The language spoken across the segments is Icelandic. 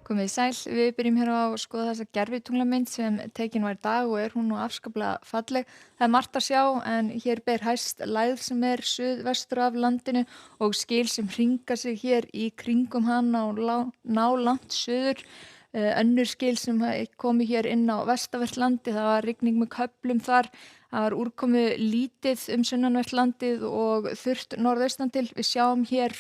Komið þið sæl, við byrjum hér á að skoða þessa gervitunglamynd sem tekin var í dag og hún nú afskaplega falleg. Það er margt að sjá en hér ber hæst lægð sem er suðvestur af landinu og skil sem hringa sig hér í kringum hann á ná langt suður. Önnur skil sem komu hér inn á vestanvert landi, það var rigning með köflum þar. Það var úrkomu lítið sunnanvert landið og þurrt norðaustan til. Við sjáum hér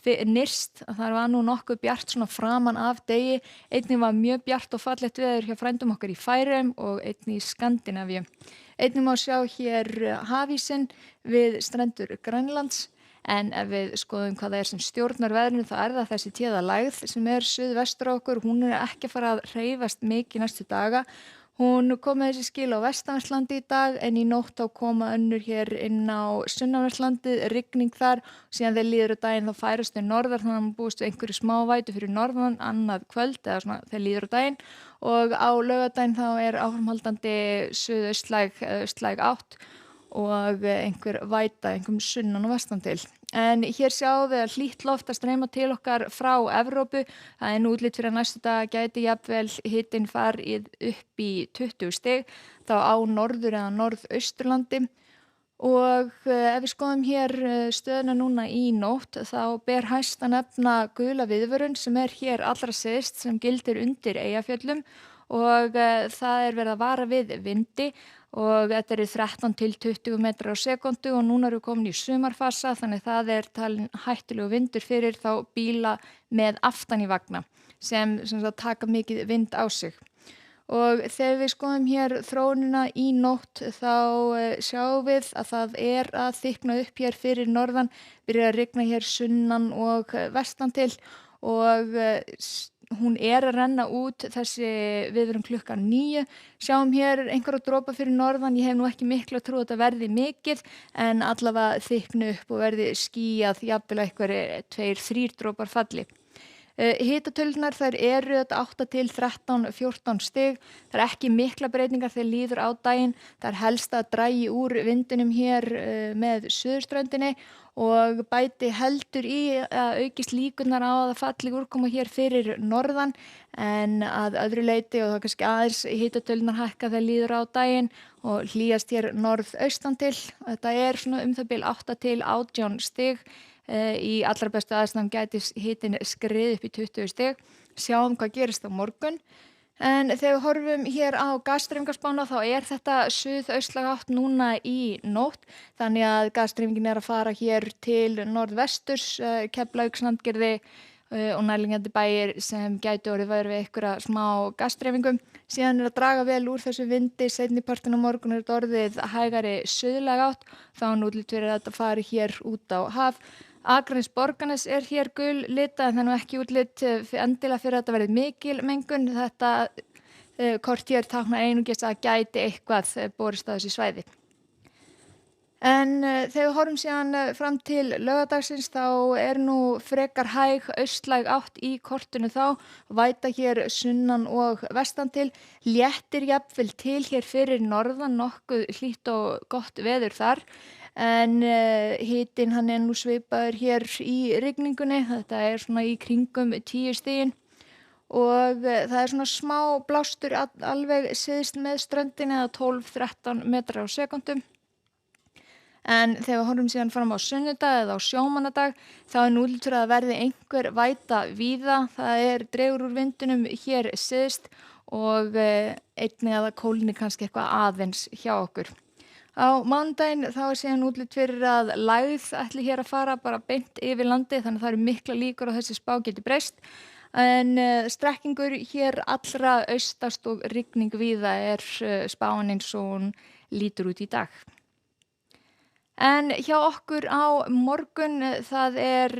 nyrst að það var nú nokkuð bjart svona framan af degi. Einnig var mjög bjart og fallegt veður hjá frændum okkar í Færeyjum og einnig í Skandinavíu. Einnig má sjá hér hafísinn við strendur Grænlands. En ef við skoðum hvað það er sem stjórnar veðrinu þá er það þessi tíðalægð sem er suðvestur á okkur. Hún er ekki að fara að hreyfast mikið næstu daga. Hún kom með þessi skil á vestanverslandi í dag en í nótt þá koma önnur hér inn á sunnanverslandi, rigning þar. Síðan þegar líður á daginn þá færast þau norðar þannig að maður búist við einhverju smávætu fyrir norðan annað kvöld eða svona þegar líður á daginn. Og á laugardaginn þá er áframhaldandi suðaustlæg átt og einhver væta, einhverjum sunnan og vestan til. En hér sjáum við að hlýtt loft að streyma til okkar frá Evrópu. Það er nú útlit fyrir að næstu dag gæti jafnvel hitinn farið upp í 20 stig, þá á norður eða norðausturlandi. Og ef við skoðum hér stöðuna núna í nótt, þá ber hæst að nefna gula viðvörun sem er hér allra syðst sem gildir undir Eyjafjöllum og það er verið að vara við vindi. Og þetta eru 13 til 20 metrar á sekúndu og núna erum við komin í sumarfasa þannig það er talin hættulegu vindur fyrir þá bíla með aftan í vagna sem taka mikið vind á sig. Og þegar við skoðum hér þróunina í nótt þá sjáum við að það er að þykkna upp hér fyrir norðan, byrja að rigna hér sunnan og vestan til og hún er að renna út þessi viðvörun klukkan 9. Sjáum hér einhverja dropa fyrir norðan, ég hef nú ekki miklu að trú að þetta verði mikið en allavega þykknu upp og verði skýjað jafnvel einhverju 2-3 dropar falli. Hitatölurnar þær eru 8 til 13, 14 stig. Það er ekki mikla breytingar þegar líður á daginn. Það er helst að dragi úr vindunum hér með suðurströndinni og bæti heldur í að aukist líkurnar á að það falli úrkoma hér fyrir norðan en að öðru leyti og það kannski aðeins hitatölurnar hækka þegar líður á daginn og hlýjast hér norðaustan til. Þetta er svona það bil 8 til 18 stig. Í allra bestu aðstæðum gæti hitinn skrið upp í 20 stig. Sjáum hvað gerist á morgun. En þegar við horfum hér á gasdreifingarspána þá er þetta suðaustlæg átt núna í nótt. Þannig að gasdreifingin er að fara hér til norðvesturs, Keflavík, Sandgerði og nærliggjandi bæir sem gæti orðið væri við einhverja smá gasdreifingum. Síðan er að draga vel úr þessu vindi, seinni partinn á morgun er þetta orðið hægari suðlæg átt. Þá er nú útlit fyrir að þetta fari hér út á haf. Akranes Borgarnes er hér gul lita en það er nú ekki útlit endilega fyrir að þetta verði mikil mengun. Þetta kort hér táknar einungis að gæti eitthvað borist á þessi svæði. En þegar við horfum síðan fram til laugardagsins þá er nú frekar hæg austlæg átt í kortinu þá, væta hér sunnan og vestan til, léttir jafnvel til hér fyrir norðan, nokkuð hlýtt og gott veður þar. En hitinn hann er nú svipaður hér í rigningunni, þetta er svona í kringum 10 stigin og það er svona smá blástur alveg syðst með ströndinni eða 12-13 metrar á sekúndu. En þegar við horfum síðan fram á sunnudag eða á sjómannadag þá er nú útlit fyrir að verði einhver væta víða, það dregur úr vindunum hér syðst og einnig að það kólni kannski eitthvað aðeins hjá okkur. Á mánudaginn þá er síðan útlit fyrir að lægð ætli hér að fara bara beint yfir landi þannig að það eru mikla líkur á þessi spá geti breyst. En strekkingur hér allra austast og rigning víða er spáin eins og hún lítur út í dag. En hjá okkur á morgun það er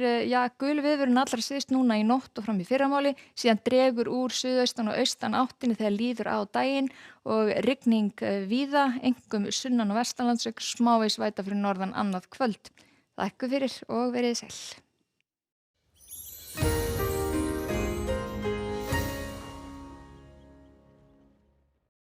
gul viðvörun allra syðst núna í nótt og fram í fyrramáli, síðan dregur úr suðaustan og austan áttinni þegar líður á daginn og rigning víða, einkum sunnan og vestanlands, smávegis væta fyrir norðan annað kvöld. Þakka fyrir og verið sæl.